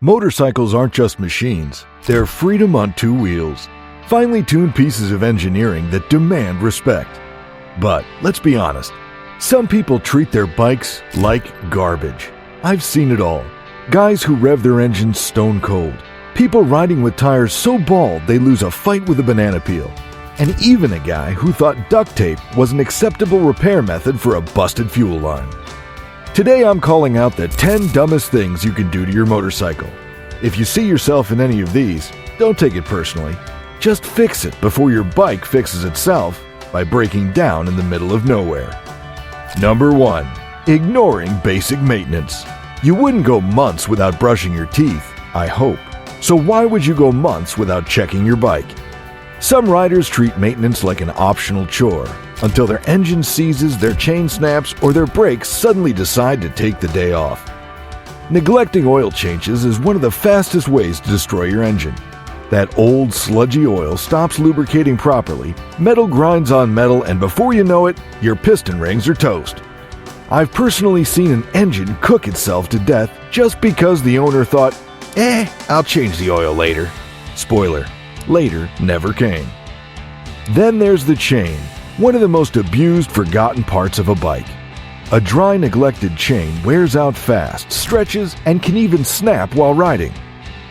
Motorcycles aren't just machines, they're freedom on two wheels. Finely tuned pieces of engineering that demand respect. But let's be honest, some people treat their bikes like garbage. I've seen it all. Guys who rev their engines stone cold. People riding with tires so bald they lose a fight with a banana peel. And even a guy who thought duct tape was an acceptable repair method for a busted fuel line. Today I'm calling out the 10 dumbest things you can do to your motorcycle. If you see yourself in any of these, don't take it personally. Just fix it before your bike fixes itself by breaking down in the middle of nowhere. Number 1. Ignoring basic maintenance. You wouldn't go months without brushing your teeth, I hope. So why would you go months without checking your bike? Some riders treat maintenance like an optional chore until their engine seizes, their chain snaps, or their brakes suddenly decide to take the day off. Neglecting oil changes is one of the fastest ways to destroy your engine. That old, sludgy oil stops lubricating properly, metal grinds on metal, and before you know it, your piston rings are toast. I've personally seen an engine cook itself to death just because the owner thought, I'll change the oil later. Spoiler, later never came. Then there's the chain, one of the most abused, forgotten parts of a bike. A dry, neglected chain wears out fast, stretches, and can even snap while riding.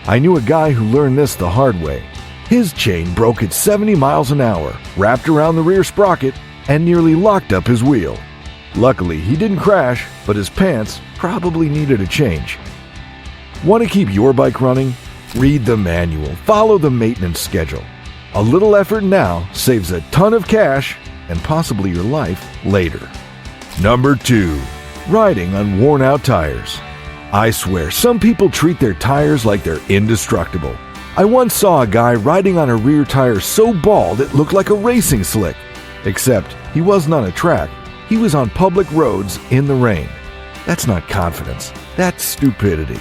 I knew a guy who learned this the hard way. His chain broke at 70 miles an hour, wrapped around the rear sprocket, and nearly locked up his wheel. Luckily, he didn't crash, but his pants probably needed a change. Want to keep your bike running? Read the manual, follow the maintenance schedule. A little effort now saves a ton of cash and possibly your life later. Number 2. Riding on worn-out tires. I swear, some people treat their tires like they're indestructible. I once saw a guy riding on a rear tire so bald it looked like a racing slick. Except he wasn't on a track, he was on public roads in the rain. That's not confidence, that's stupidity.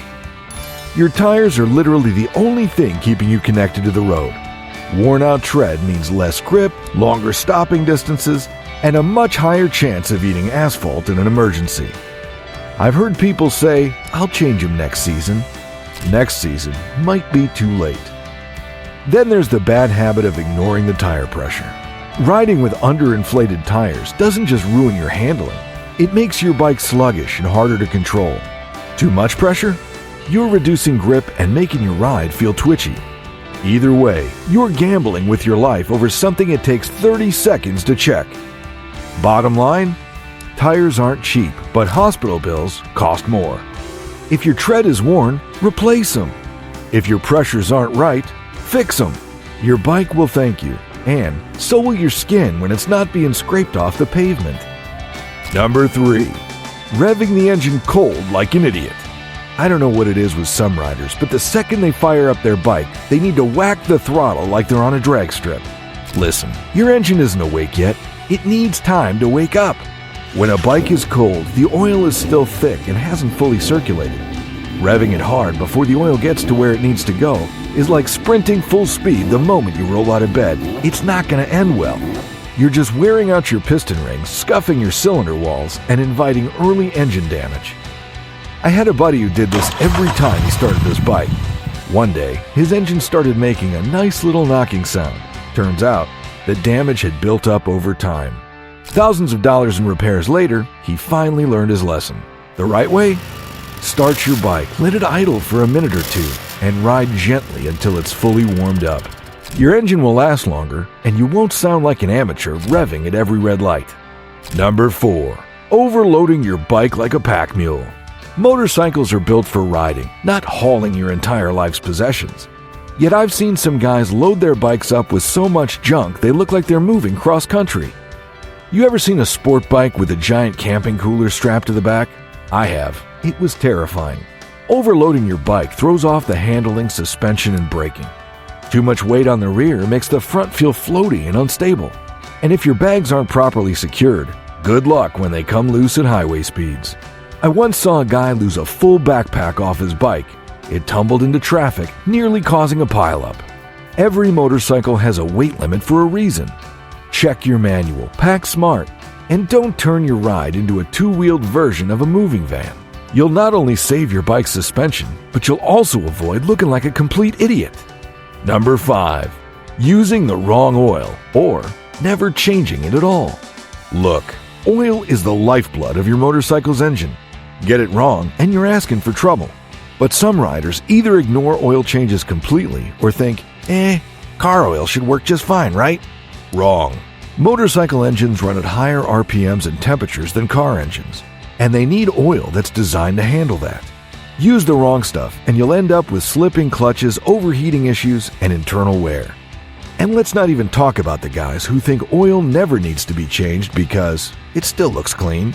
Your tires are literally the only thing keeping you connected to the road. Worn-out tread means less grip, longer stopping distances, and a much higher chance of eating asphalt in an emergency. I've heard people say, I'll change them next season. Next season might be too late. Then there's the bad habit of ignoring the tire pressure. Riding with underinflated tires doesn't just ruin your handling, it makes your bike sluggish and harder to control. Too much pressure? You're reducing grip and making your ride feel twitchy. Either way, you're gambling with your life over something it takes 30 seconds to check. Bottom line, tires aren't cheap, but hospital bills cost more. If your tread is worn, replace them. If your pressures aren't right, fix them. Your bike will thank you, and so will your skin when it's not being scraped off the pavement. Number 3. Revving the engine cold like an idiot. I don't know what it is with some riders, but the second they fire up their bike, they need to whack the throttle like they're on a drag strip. Listen, your engine isn't awake yet. It needs time to wake up. When a bike is cold, the oil is still thick and hasn't fully circulated. Revving it hard before the oil gets to where it needs to go is like sprinting full speed the moment you roll out of bed. It's not going to end well. You're just wearing out your piston rings, scuffing your cylinder walls, and inviting early engine damage. I had a buddy who did this every time he started his bike. One day, his engine started making a nice little knocking sound. Turns out, the damage had built up over time. Thousands of dollars in repairs later, he finally learned his lesson. The right way? Start your bike, let it idle for a minute or two, and ride gently until it's fully warmed up. Your engine will last longer, and you won't sound like an amateur revving at every red light. Number 4. Overloading your bike like a pack mule. Motorcycles are built for riding, not hauling your entire life's possessions. Yet I've seen some guys load their bikes up with so much junk they look like they're moving cross-country. You ever seen a sport bike with a giant camping cooler strapped to the back? I have. It was terrifying. Overloading your bike throws off the handling, suspension, and braking. Too much weight on the rear makes the front feel floaty and unstable. And if your bags aren't properly secured, good luck when they come loose at highway speeds. I once saw a guy lose a full backpack off his bike. It tumbled into traffic, nearly causing a pileup. Every motorcycle has a weight limit for a reason. Check your manual, pack smart, and don't turn your ride into a two-wheeled version of a moving van. You'll not only save your bike's suspension, but you'll also avoid looking like a complete idiot. Number 5. Using the wrong oil or never changing it at all. Look, oil is the lifeblood of your motorcycle's engine. Get it wrong and you're asking for trouble. But some riders either ignore oil changes completely or think, car oil should work just fine, right? Wrong. Motorcycle engines run at higher RPMs and temperatures than car engines, and they need oil that's designed to handle that. Use the wrong stuff and you'll end up with slipping clutches, overheating issues, and internal wear. And let's not even talk about the guys who think oil never needs to be changed because it still looks clean.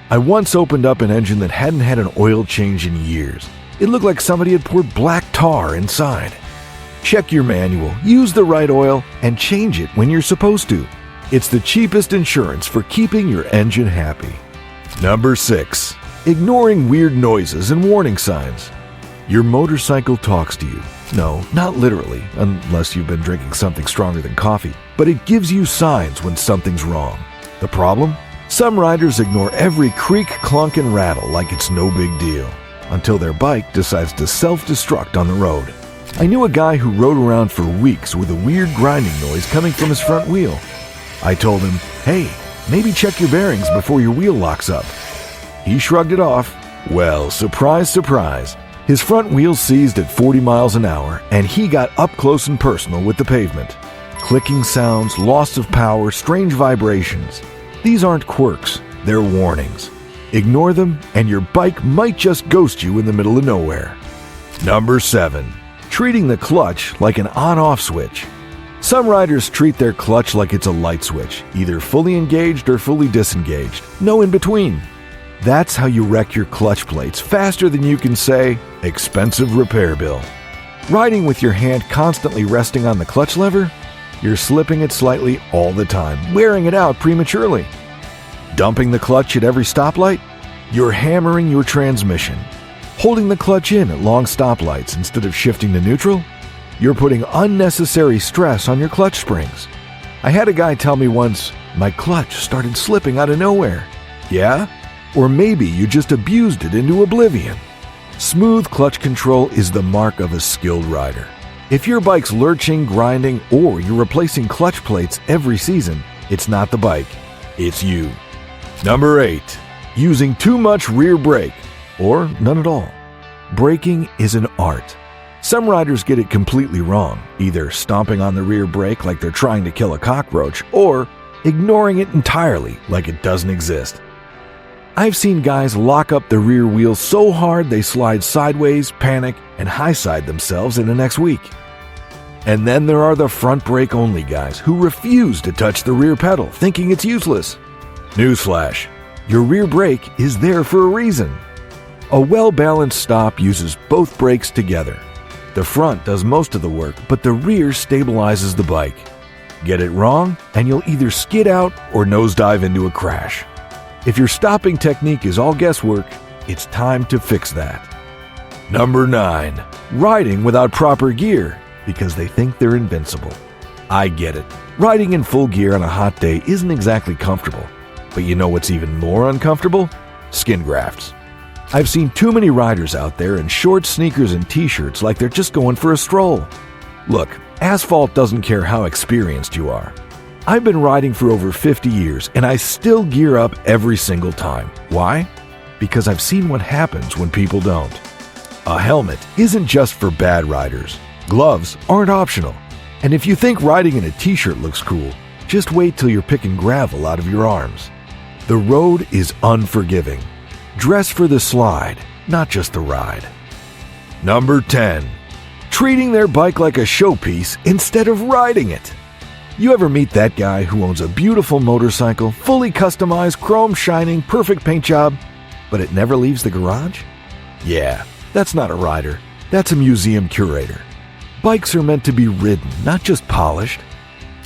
I once opened up an engine that hadn't had an oil change in years. It looked like somebody had poured black tar inside. Check your manual, use the right oil, and change it when you're supposed to. It's the cheapest insurance for keeping your engine happy. Number 6. Ignoring weird noises and warning signs. Your motorcycle talks to you. No, not literally, unless you've been drinking something stronger than coffee, but it gives you signs when something's wrong. The problem? Some riders ignore every creak, clunk, and rattle like it's no big deal, until their bike decides to self-destruct on the road. I knew a guy who rode around for weeks with a weird grinding noise coming from his front wheel. I told him, hey, maybe check your bearings before your wheel locks up. He shrugged it off. Well, surprise, surprise. His front wheel seized at 40 miles an hour, and he got up close and personal with the pavement. Clicking sounds, loss of power, strange vibrations. These aren't quirks, they're warnings. Ignore them, and your bike might just ghost you in the middle of nowhere. Number 7. Treating the clutch like an on-off switch. Some riders treat their clutch like it's a light switch, either fully engaged or fully disengaged. No in between. That's how you wreck your clutch plates faster than you can say, expensive repair bill. Riding with your hand constantly resting on the clutch lever? You're slipping it slightly all the time, wearing it out prematurely. Dumping the clutch at every stoplight? You're hammering your transmission. Holding the clutch in at long stoplights instead of shifting to neutral? You're putting unnecessary stress on your clutch springs. I had a guy tell me once, my clutch started slipping out of nowhere. Yeah? Or maybe you just abused it into oblivion. Smooth clutch control is the mark of a skilled rider. If your bike's lurching, grinding, or you're replacing clutch plates every season, it's not the bike, it's you. Number 8. Using too much rear brake, or none at all. Braking is an art. Some riders get it completely wrong, either stomping on the rear brake like they're trying to kill a cockroach, or ignoring it entirely like it doesn't exist. I've seen guys lock up the rear wheel so hard they slide sideways, panic, and high-side themselves in the next week. And then there are the front brake only guys who refuse to touch the rear pedal, thinking it's useless. Newsflash, your rear brake is there for a reason. A well-balanced stop uses both brakes together. The front does most of the work, but the rear stabilizes the bike. Get it wrong, and you'll either skid out or nosedive into a crash. If your stopping technique is all guesswork, it's time to fix that. Number 9. Riding without proper gear because they think they're invincible. I get it. Riding in full gear on a hot day isn't exactly comfortable. But you know what's even more uncomfortable? Skin grafts. I've seen too many riders out there in short sneakers and t-shirts like they're just going for a stroll. Look, asphalt doesn't care how experienced you are. I've been riding for over 50 years and I still gear up every single time. Why? Because I've seen what happens when people don't. A helmet isn't just for bad riders. Gloves aren't optional. And if you think riding in a t-shirt looks cool, just wait till you're picking gravel out of your arms. The road is unforgiving. Dress for the slide, not just the ride. Number 10. Treating their bike like a showpiece instead of riding it. You ever meet that guy who owns a beautiful motorcycle, fully customized, chrome shining, perfect paint job, but it never leaves the garage? Yeah, that's not a rider. That's a museum curator. Bikes are meant to be ridden, not just polished.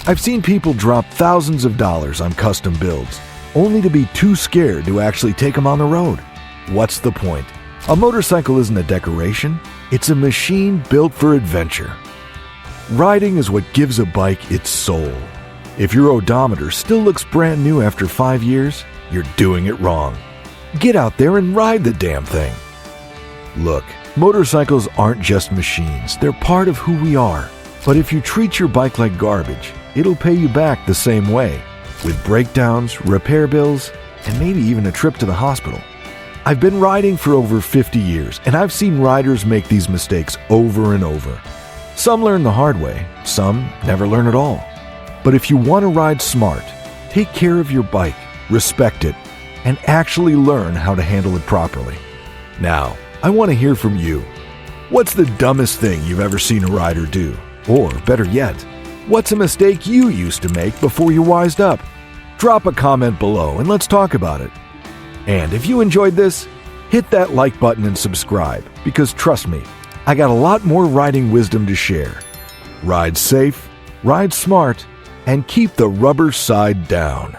I've seen people drop thousands of dollars on custom builds, only to be too scared to actually take them on the road. What's the point? A motorcycle isn't a decoration, it's a machine built for adventure. Riding is what gives a bike its soul. If your odometer still looks brand new after 5 years, you're doing it wrong. Get out there and ride the damn thing. Look, motorcycles aren't just machines, they're part of who we are. But if you treat your bike like garbage, it'll pay you back the same way, with breakdowns, repair bills, and maybe even a trip to the hospital. I've been riding for over 50 years, and I've seen riders make these mistakes over and over. Some learn the hard way, some never learn at all. But if you want to ride smart, take care of your bike, respect it, and actually learn how to handle it properly. Now, I want to hear from you. What's the dumbest thing you've ever seen a rider do? Or, better yet, what's a mistake you used to make before you wised up? Drop a comment below and let's talk about it. And if you enjoyed this, hit that like button and subscribe, because trust me, I got a lot more riding wisdom to share. Ride safe, ride smart, and keep the rubber side down.